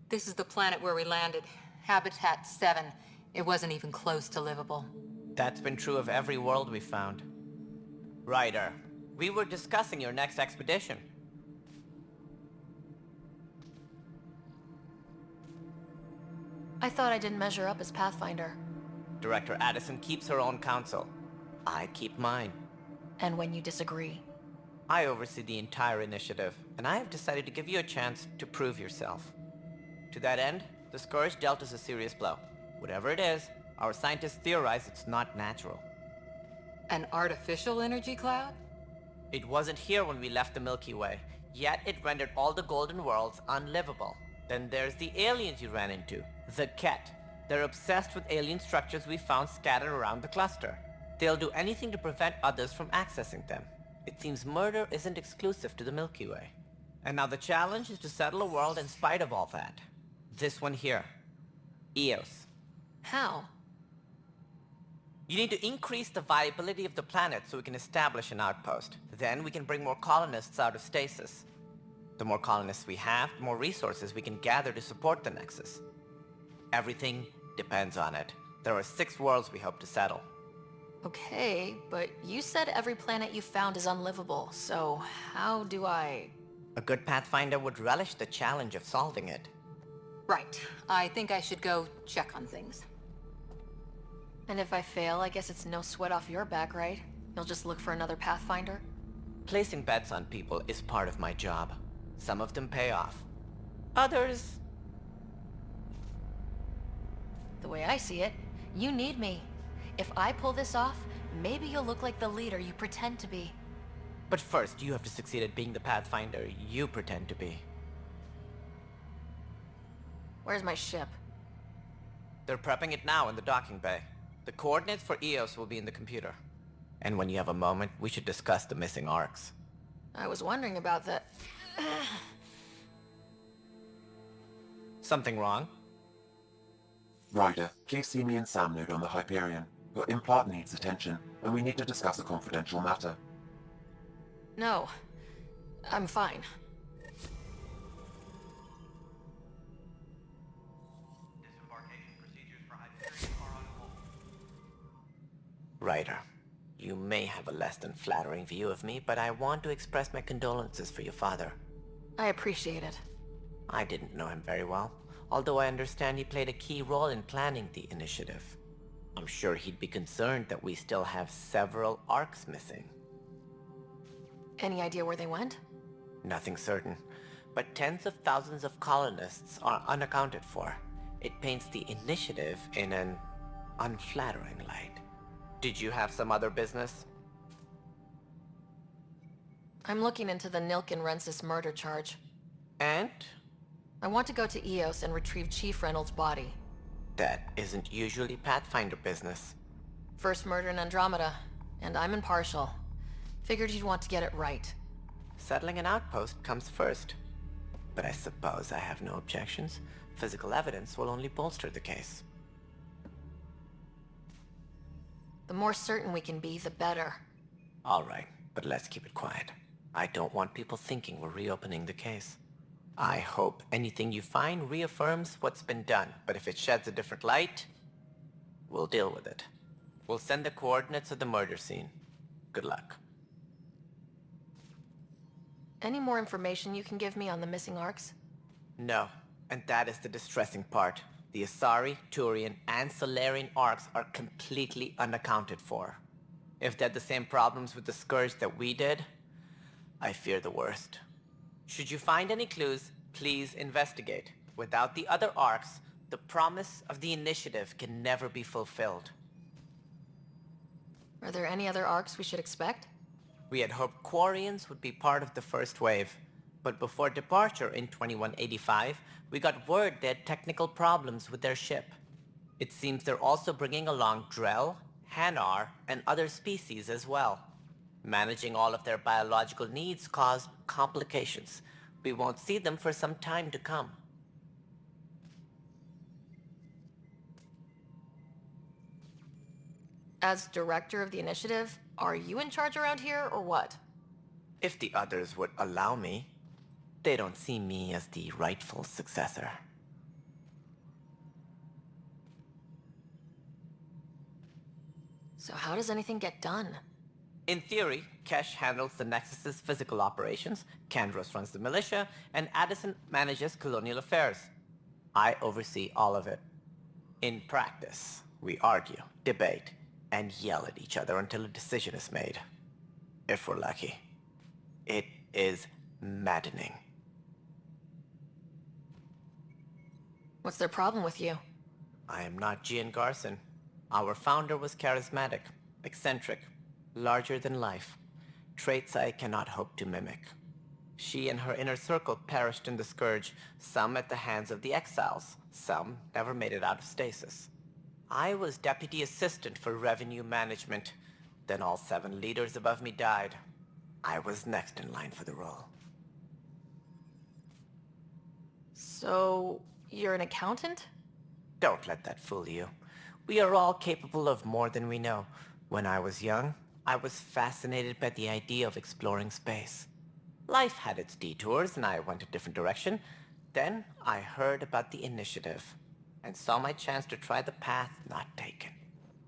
This is the planet where we landed. Habitat 7. It wasn't even close to livable. That's been true of every world we've found. Ryder, we were discussing your next expedition. I thought I didn't measure up as Pathfinder. Director Addison keeps her own counsel. I keep mine. And when you disagree? I oversee the entire initiative, and I have decided to give you a chance to prove yourself. To that end, the Scourge dealt us a serious blow. Whatever it is, our scientists theorize it's not natural. An artificial energy cloud? It wasn't here when we left the Milky Way, yet it rendered all the golden worlds unlivable. Then there's the aliens you ran into, the Ket. They're obsessed with alien structures we found scattered around the cluster. They'll do anything to prevent others from accessing them. It seems murder isn't exclusive to the Milky Way. And now the challenge is to settle a world in spite of all that. This one here. Eos. How? You need to increase the viability of the planet so we can establish an outpost. Then we can bring more colonists out of stasis. The more colonists we have, the more resources we can gather to support the Nexus. Everything depends on it. There are 6 worlds we hope to settle. Okay, but you said every planet you found is unlivable, so how do I... A good Pathfinder would relish the challenge of solving it. Right. I think I should go check on things. And if I fail, I guess it's no sweat off your back, right? You'll just look for another Pathfinder? Placing bets on people is part of my job. Some of them pay off. Others... The way I see it, you need me. If I pull this off, maybe you'll look like the leader you pretend to be. But first, you have to succeed at being the Pathfinder you pretend to be. Where's my ship? They're prepping it now in the docking bay. The coordinates for Eos will be in the computer. And when you have a moment, we should discuss the missing arcs. I was wondering about that. Something wrong? Ryder, please see me and Sam node on the Hyperion. Your implant needs attention, and we need to discuss a confidential matter. No, I'm fine. Disembarkation procedures for Hyperion are on hold. Ryder, you may have a less than flattering view of me, but I want to express my condolences for your father. I appreciate it. I didn't know him very well, although I understand he played a key role in planning the initiative. I'm sure he'd be concerned that we still have several arcs missing. Any idea where they went? Nothing certain, but tens of thousands of colonists are unaccounted for. It paints the initiative in an unflattering light. Did you have some other business? I'm looking into the Nilkin Rensis murder charge. And? I want to go to Eos and retrieve Chief Reynolds' body. That isn't usually Pathfinder business. First murder in Andromeda, and I'm impartial. Figured you'd want to get it right. Settling an outpost comes first. But I suppose I have no objections. Physical evidence will only bolster the case. The more certain we can be, the better. All right, but let's keep it quiet. I don't want people thinking we're reopening the case. I hope anything you find reaffirms what's been done, but if it sheds a different light, we'll deal with it. We'll send the coordinates of the murder scene. Good luck. Any more information you can give me on the missing arcs? No, and that is the distressing part. The Asari, Turian, and Solarian arcs are completely unaccounted for. If they had the same problems with the Scourge that we did, I fear the worst. Should you find any clues, please investigate. Without the other arcs, the promise of the initiative can never be fulfilled. Are there any other arcs we should expect? We had hoped Quarians would be part of the first wave, but before departure in 2185, we got word they had technical problems with their ship. It seems they're also bringing along Drell, Hanar, and other species as well. Managing all of their biological needs caused complications. We won't see them for some time to come. As director of the initiative, are you in charge around here, or what? If the others would allow me, they don't see me as the rightful successor. So how does anything get done? In theory, Kesh handles the Nexus's physical operations, Kandros runs the militia, and Addison manages colonial affairs. I oversee all of it. In practice, we argue, debate, and yell at each other until a decision is made. If we're lucky. It is maddening. What's their problem with you? I am not Gian Garson. Our founder was charismatic, eccentric, larger than life. Traits I cannot hope to mimic. She and her inner circle perished in the Scourge, some at the hands of the Exiles, some never made it out of stasis. I was deputy assistant for revenue management. Then all 7 leaders above me died. I was next in line for the role. So, you're an accountant? Don't let that fool you. We are all capable of more than we know. When I was young, I was fascinated by the idea of exploring space. Life had its detours, and I went a different direction. Then I heard about the Initiative, and saw my chance to try the path not taken.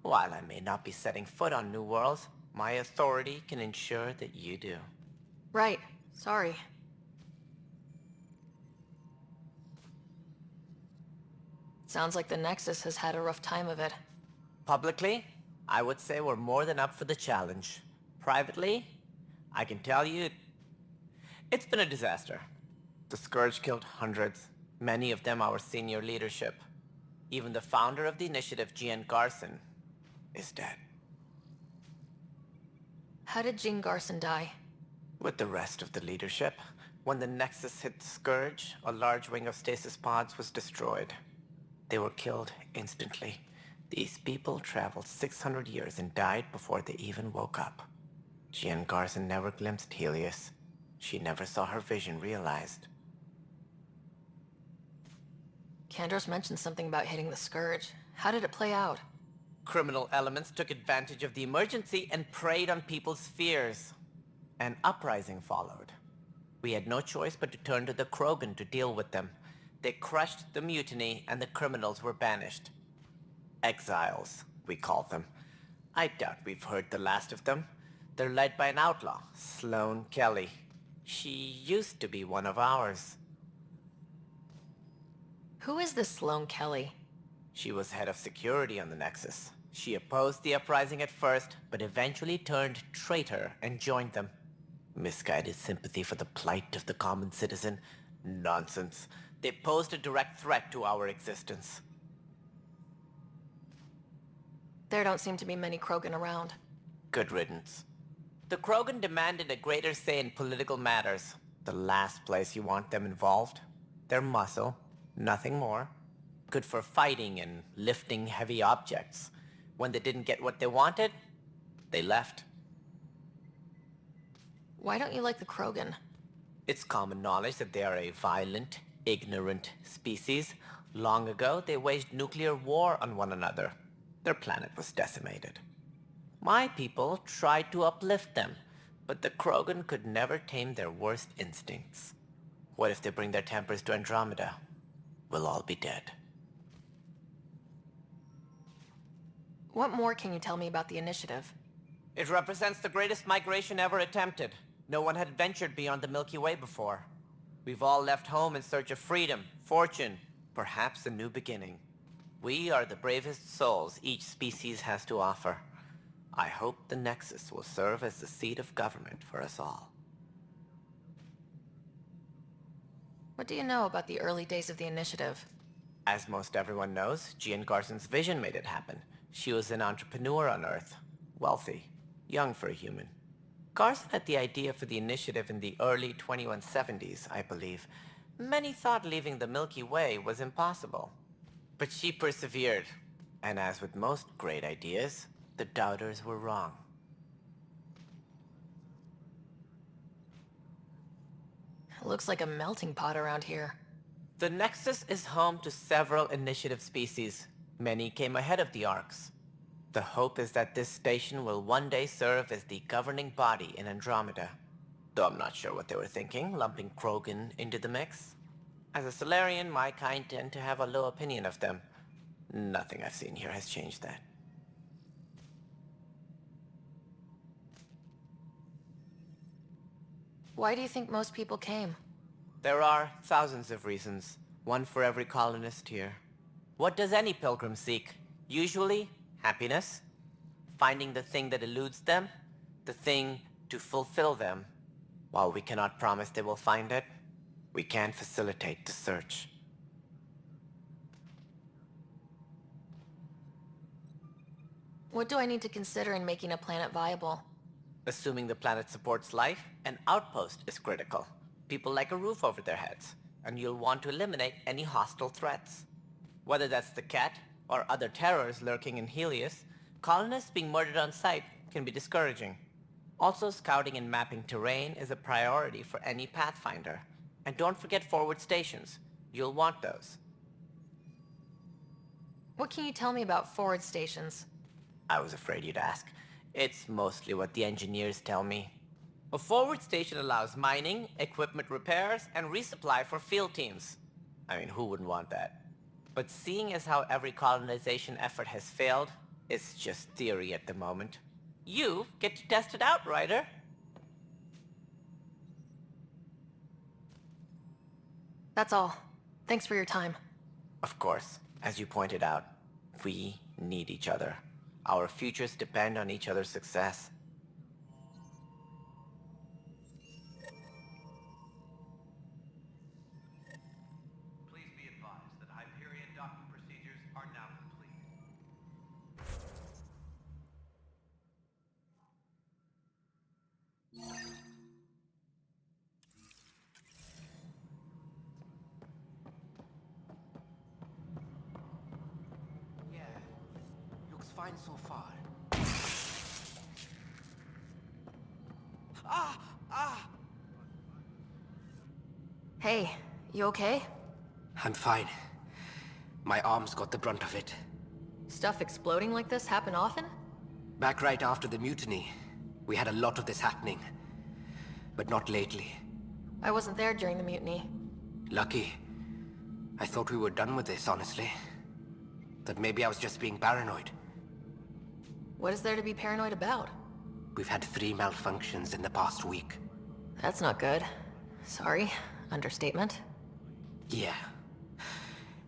While I may not be setting foot on new worlds, my authority can ensure that you do. Right. Sorry. Sounds like the Nexus has had a rough time of it. Publicly, I would say we're more than up for the challenge. Privately, I can tell you, it's been a disaster. The Scourge killed hundreds, many of them our senior leadership. Even the founder of the Initiative, Gian Garson, is dead. How did Jean Garson die? With the rest of the leadership, when the Nexus hit the Scourge, a large wing of stasis pods was destroyed. They were killed instantly. These people traveled 600 years and died before they even woke up. Jean Garson never glimpsed Helios. She never saw her vision realized. Kandros mentioned something about hitting the Scourge. How did it play out? Criminal elements took advantage of the emergency and preyed on people's fears. An uprising followed. We had no choice but to turn to the Krogan to deal with them. They crushed the mutiny and the criminals were banished. Exiles, we call them. I doubt we've heard the last of them. They're led by an outlaw, Sloane Kelly. She used to be one of ours. Who is this Sloane Kelly? She was head of security on the Nexus. She opposed the uprising at first, but eventually turned traitor and joined them. Misguided sympathy for the plight of the common citizen? Nonsense. They posed a direct threat to our existence. There don't seem to be many Krogan around. Good riddance. The Krogan demanded a greater say in political matters. The last place you want them involved. Their muscle, nothing more. Good for fighting and lifting heavy objects. When they didn't get what they wanted, they left. Why don't you like the Krogan? It's common knowledge that they are a violent, ignorant species. Long ago, they waged nuclear war on one another. Their planet was decimated. My people tried to uplift them, but the Krogan could never tame their worst instincts. What if they bring their tempers to Andromeda? We'll all be dead. What more can you tell me about the Initiative? It represents the greatest migration ever attempted. No one had ventured beyond the Milky Way before. We've all left home in search of freedom, fortune, perhaps a new beginning. We are the bravest souls each species has to offer. I hope the Nexus will serve as the seat of government for us all. What do you know about the early days of the Initiative? As most everyone knows, Gian Garson's vision made it happen. She was an entrepreneur on Earth. Wealthy. Young for a human. Garson had the idea for the Initiative in the early 2170s, I believe. Many thought leaving the Milky Way was impossible. But she persevered. And as with most great ideas, the doubters were wrong. It looks like a melting pot around here. The Nexus is home to several Initiative species. Many came ahead of the Arks. The hope is that this station will one day serve as the governing body in Andromeda. Though I'm not sure what they were thinking, lumping Krogan into the mix. As a Solarian, my kind tend to have a low opinion of them. Nothing I've seen here has changed that. Why do you think most people came? There are thousands of reasons, one for every colonist here. What does any pilgrim seek? Usually, happiness. Finding the thing that eludes them, the thing to fulfill them. While we cannot promise they will find it, we can facilitate the search. What do I need to consider in making a planet viable? Assuming the planet supports life, an outpost is critical. People like a roof over their heads, and you'll want to eliminate any hostile threats. Whether that's the cat, or other terrors lurking in Helios, colonists being murdered on sight can be discouraging. Also, scouting and mapping terrain is a priority for any Pathfinder. And don't forget forward stations. You'll want those. What can you tell me about forward stations? I was afraid you'd ask. It's mostly what the engineers tell me. A forward station allows mining, equipment repairs, and resupply for field teams. I mean, who wouldn't want that? But seeing as how every colonization effort has failed, it's just theory at the moment. You get to test it out, Ryder. That's all. Thanks for your time. Of course, as you pointed out, we need each other. Our futures depend on each other's success. Please be advised that Hyperion docking procedures are now complete. Yeah, looks fine so far. Hey, you okay? I'm fine. My arms got the brunt of it. Stuff exploding like this happen often? Back right after the mutiny, we had a lot of this happening. But not lately. I wasn't there during the mutiny. Lucky. I thought we were done with this, honestly. That maybe I was just being paranoid. What is there to be paranoid about? We've had 3 malfunctions in the past week. That's not good. Sorry. Understatement. Yeah.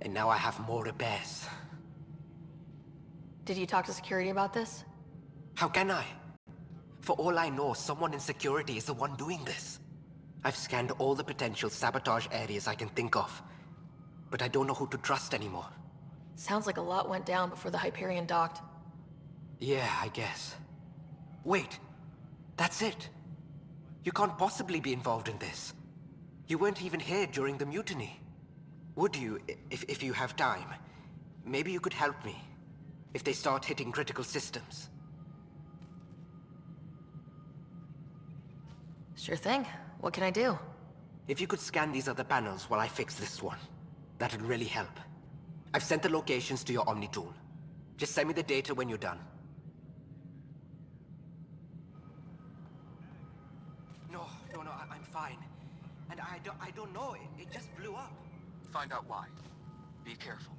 And now I have more repairs. Did you talk to security about this? How can I? For all I know, someone in security is the one doing this. I've scanned all the potential sabotage areas I can think of. But I don't know who to trust anymore. Sounds like a lot went down before the Hyperion docked. Yeah, I guess. Wait. That's it. You can't possibly be involved in this. You weren't even here during the mutiny. Would you, if you have time? Maybe you could help me. If they start hitting critical systems. Sure thing. What can I do? If you could scan these other panels while I fix this one, that'd really help. I've sent the locations to your Omni tool. Just send me the data when you're done. No, I'm fine. And I don't know, it just blew up. Find out why. Be careful.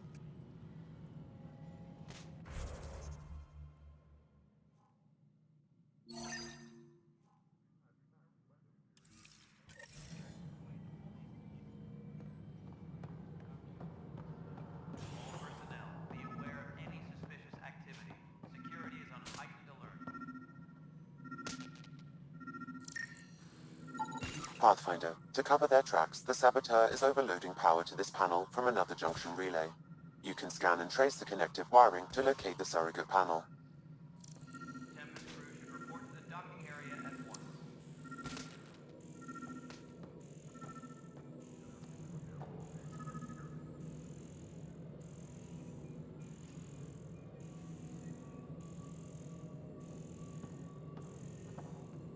Personnel, be aware of any suspicious activity. Security is on heightened alert. Pathfinder, to cover their tracks, the saboteur is overloading power to this panel from another junction relay. You can scan and trace the connective wiring to locate the surrogate panel. Tempest crew should report to the docking area at once.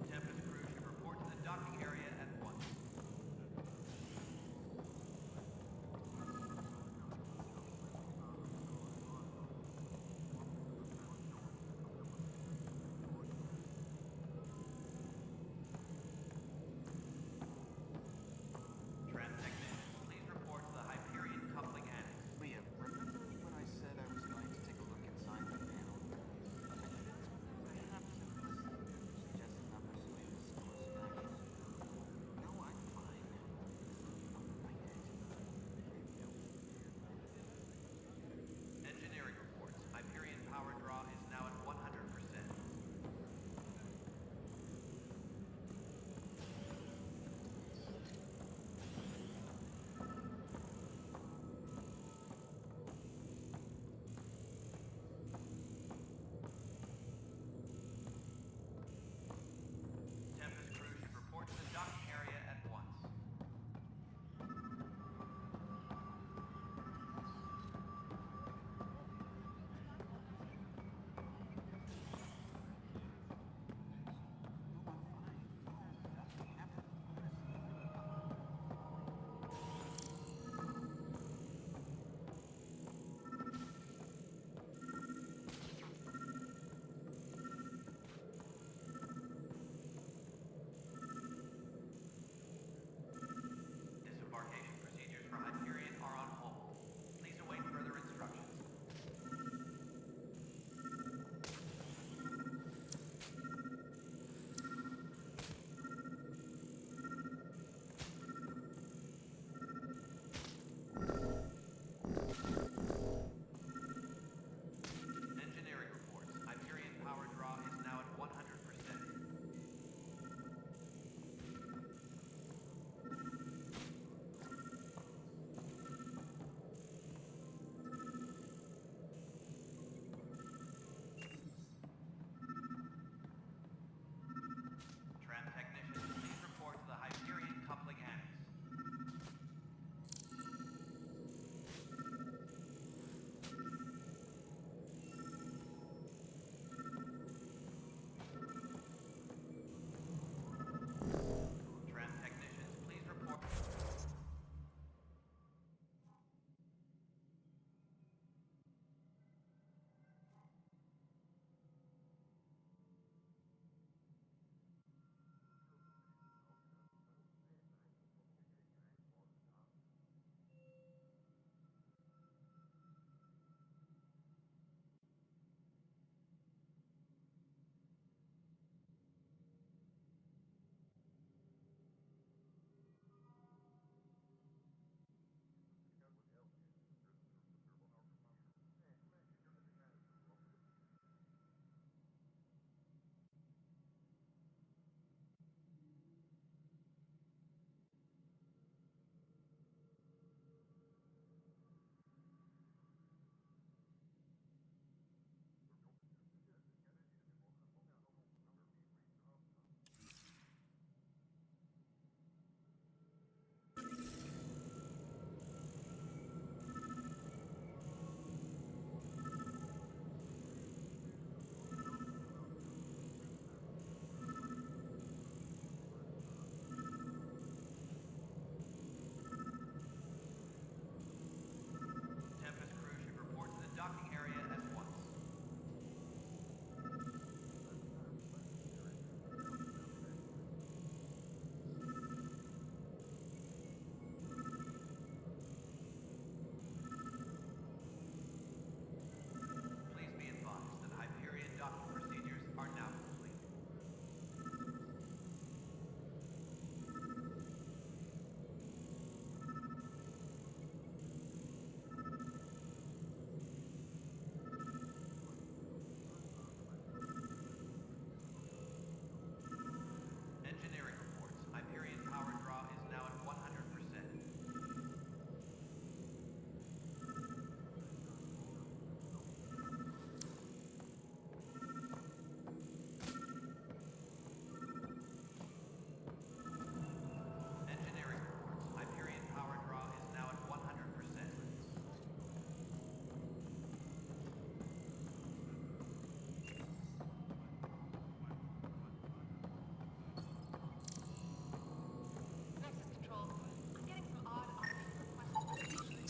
Tempest crew should report to the docking area at once.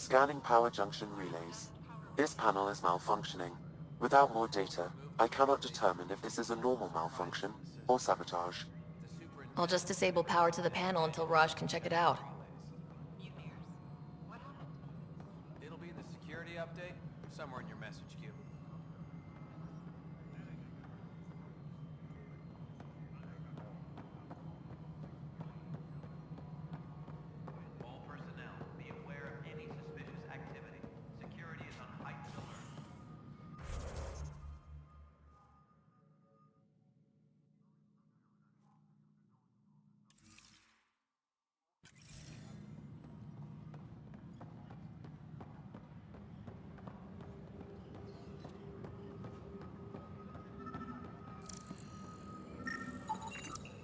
Scanning power junction relays. This panel is malfunctioning. Without more data, I cannot determine if this is a normal malfunction or sabotage. I'll just disable power to the panel until Raj can check it out. It'll be in the security update, somewhere in your message queue. All personnel, be aware of any suspicious activity. Security is on heightened alert.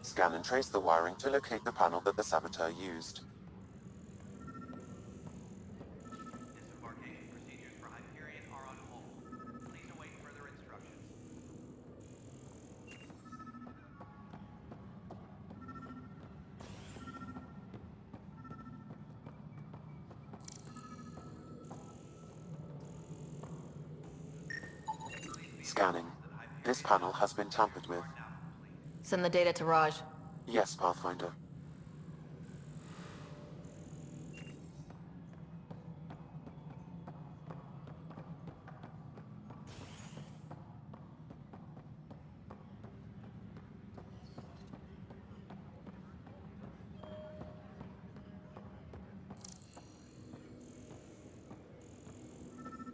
Scan and trace the wiring to locate the panel that the saboteur used. Disembarkation procedures for Hyperion are on hold. Please await further instructions. Scanning. This panel has been tampered with. Send the data to Raj. Yes, Pathfinder.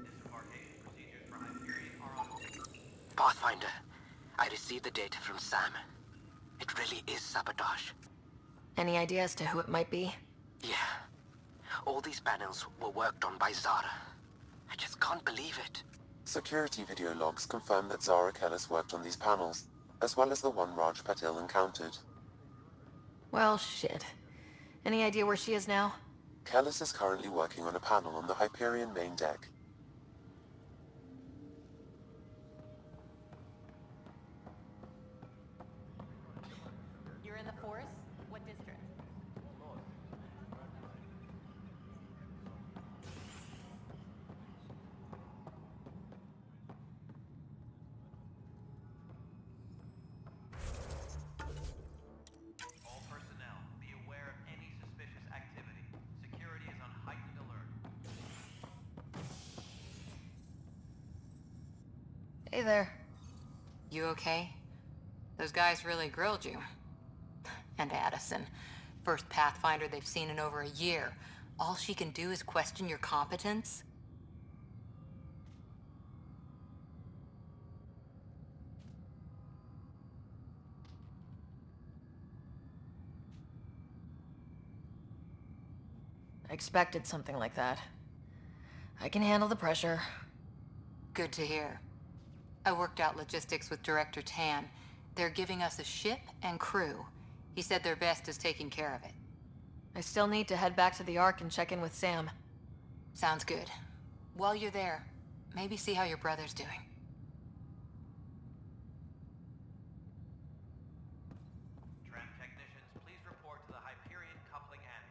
Disembarkation procedures for Hyperion are on hold. Pathfinder, I received the data from Sam. It really is sabotage. Any idea as to who it might be? Yeah. All these panels were worked on by Zara. I just can't believe it. Security video logs confirm that Zara Kellis worked on these panels, as well as the one Raj Patil encountered. Well, shit. Any idea where she is now? Kellis is currently working on a panel on the Hyperion main deck. You're in the force? What district? All personnel, be aware of any suspicious activity. Security is on heightened alert. Hey there. You okay? Those guys really grilled you. And Addison. First Pathfinder they've seen in over a year. All she can do is question your competence? I expected something like that. I can handle the pressure. Good to hear. I worked out logistics with Director Tan. They're giving us a ship and crew. He said their best is taking care of it. I still need to head back to the Ark and check in with Sam. Sounds good. While you're there, maybe see how your brother's doing. Tram technicians, please report to the Hyperion coupling annex.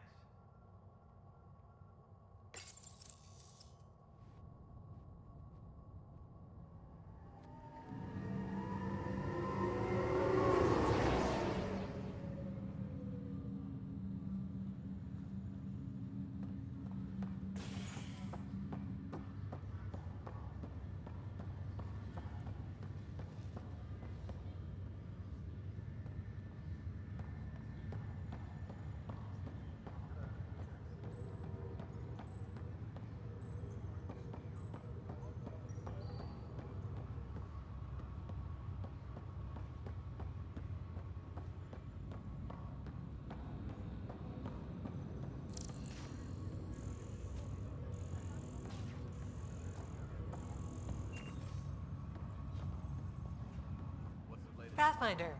Pathfinder,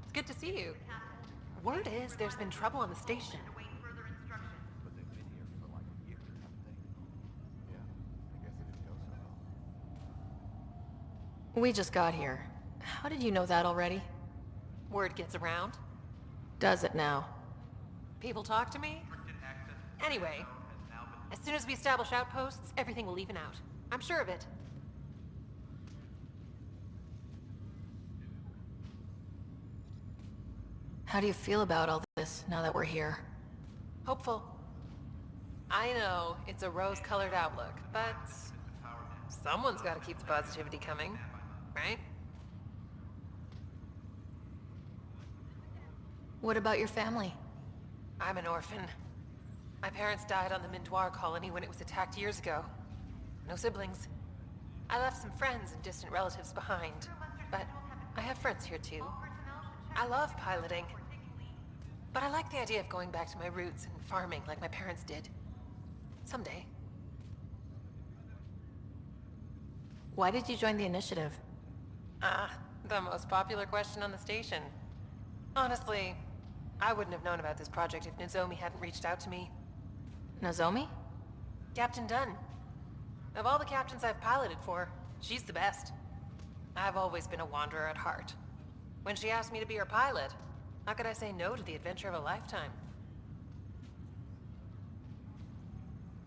it's good to see you. Word is there's been trouble on the station. We just got here. How did you know that already? Word gets around. Does it now? People talk to me. Anyway, As soon as we establish outposts, everything will even out. I'm sure of it. How do you feel about all this now that we're here? Hopeful. I know it's a rose-colored outlook, but someone's got to keep the positivity coming, right? What about your family? I'm an orphan. My parents died on the Mindoir colony when it was attacked years ago. No siblings. I left some friends and distant relatives behind, but I have friends here too. I love piloting, but I like the idea of going back to my roots and farming like my parents did. Someday. Why did you join the initiative? The most popular question on the station. Honestly, I wouldn't have known about this project if Nozomi hadn't reached out to me. Nozomi? Captain Dunn. Of all the captains I've piloted for, she's the best. I've always been a wanderer at heart. When she asked me to be her pilot, how could I say no to the adventure of a lifetime?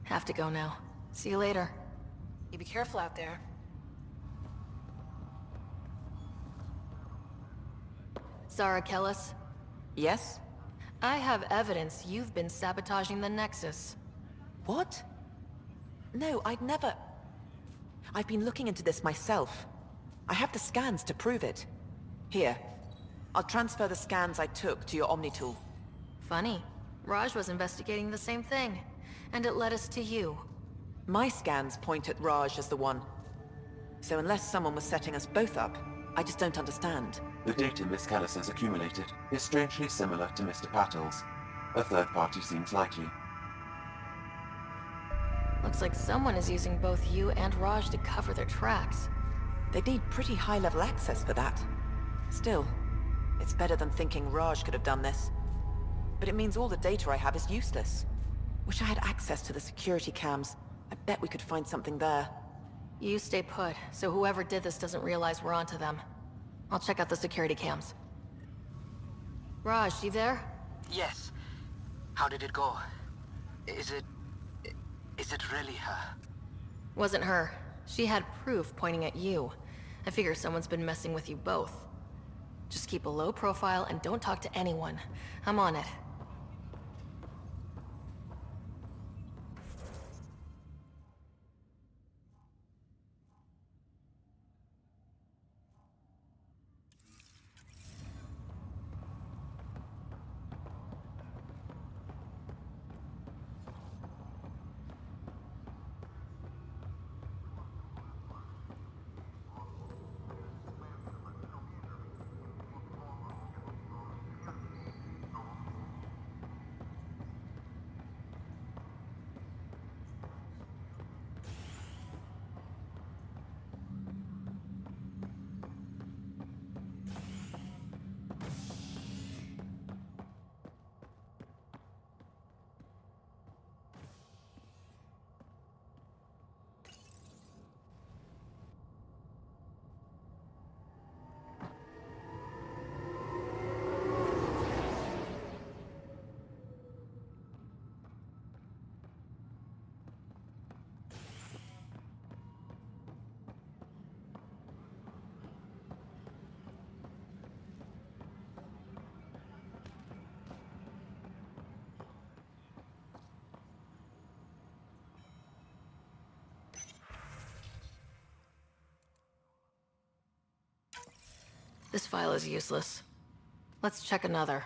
Have to go now. See you later. You be careful out there. Zara Kellis, Yes? I have evidence you've been sabotaging the Nexus. What? No, I'd never... I've been looking into this myself. I have the scans to prove it. Here. I'll transfer the scans I took to your Omni tool. Funny. Raj was investigating the same thing, and it led us to you. My scans point at Raj as the one. So unless someone was setting us both up, I just don't understand. The data Miss Kellis has accumulated is strangely similar to Mr. Patel's. A third party seems likely. Looks like someone is using both you and Raj to cover their tracks. They'd need pretty high-level access for that. Still, it's better than thinking Raj could have done this. But it means all the data I have is useless. Wish I had access to the security cams. I bet we could find something there. You stay put, so whoever did this doesn't realize we're onto them. I'll check out the security cams. Raj, you there? Yes. How did it go? Is it... is it really her? Wasn't her. She had proof pointing at you. I figure someone's been messing with you both. Just keep a low profile and don't talk to anyone. I'm on it. This file is useless. Let's check another.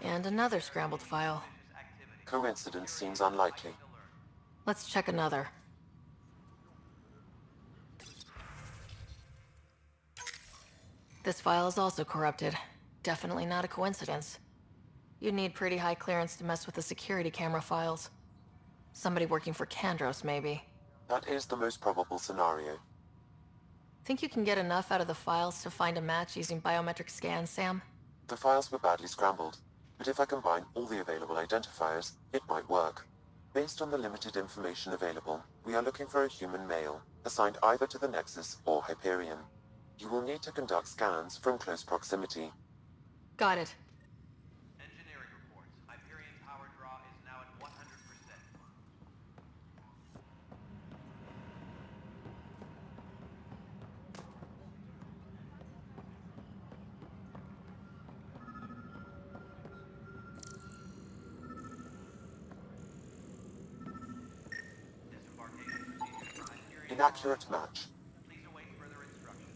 And another scrambled file. Coincidence seems unlikely. Let's check another. This file is also corrupted. Definitely not a coincidence. You'd need pretty high clearance to mess with the security camera files. Somebody working for Kandros, maybe. That is the most probable scenario. Think you can get enough out of the files to find a match using biometric scans, Sam? The files were badly scrambled, but if I combine all the available identifiers, it might work. Based on the limited information available, we are looking for a human male, assigned either to the Nexus or Hyperion. You will need to conduct scans from close proximity. Got it. Engineering reports. Hyperion power draw is now at 100%. Disembarkation procedures for Hyperion. Inaccurate match. Please await further instructions.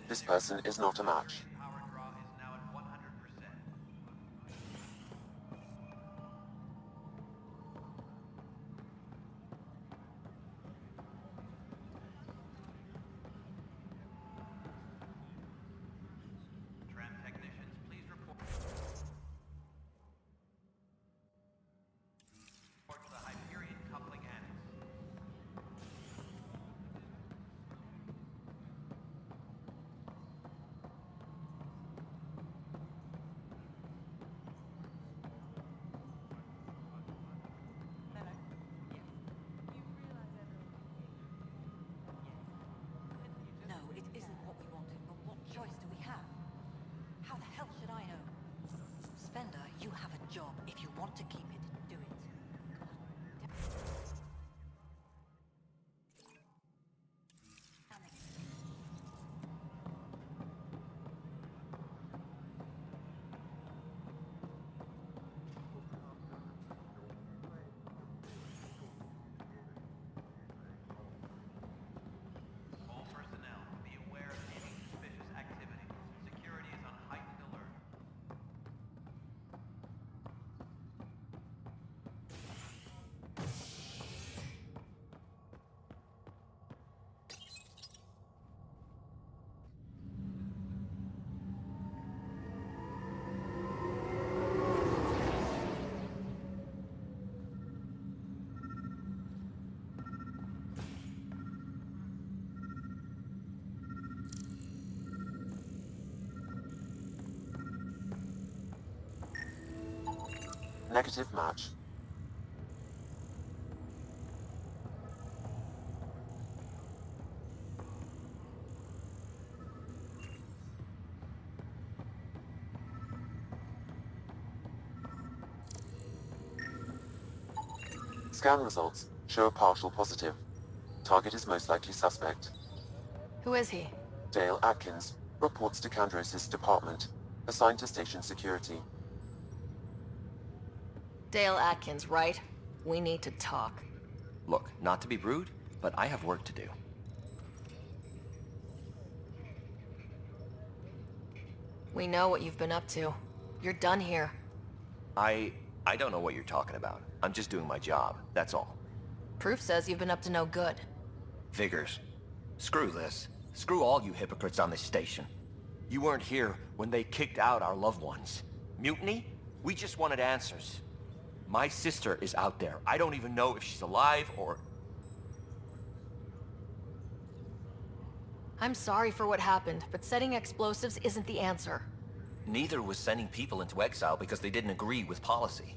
This person is not a match. Power draw is now at 100%. Tram technicians, please report to the Hyperion coupling annex. No, it isn't what we wanted, but what choice do we have? How the hell should I know? Spender, you have a job. If you want to keep it, do it. Damn it. All personnel, be aware of any suspicious activity. Security is on heightened alert. Negative match. Scan results show a partial positive. Target is most likely suspect. Who is he? Dale Atkins reports to Kandros' department, assigned to station security. Dale Atkins, right? We need to talk. Look, not to be rude, but I have work to do. We know what you've been up to. You're done here. I don't know what you're talking about. I'm just doing my job, that's all. Proof says you've been up to no good. Figures. Screw this. Screw all you hypocrites on this station. You weren't here when they kicked out our loved ones. Mutiny? We just wanted answers. My sister is out there. I don't even know if she's alive or... I'm sorry for what happened, but setting explosives isn't the answer. Neither was sending people into exile because they didn't agree with policy.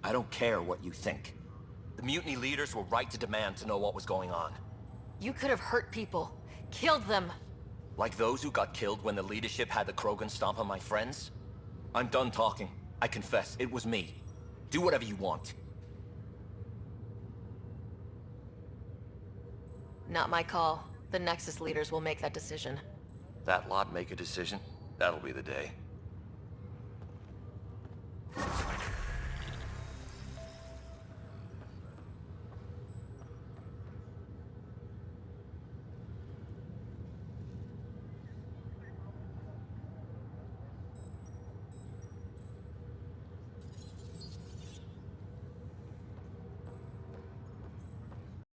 I don't care what you think. The mutiny leaders were right to demand to know what was going on. You could have hurt people. Killed them. Like those who got killed when the leadership had the Krogan stomp on my friends? I'm done talking. I confess, it was me. Do whatever you want. Not my call. The Nexus leaders will make that decision. That lot make a decision? That'll be the day.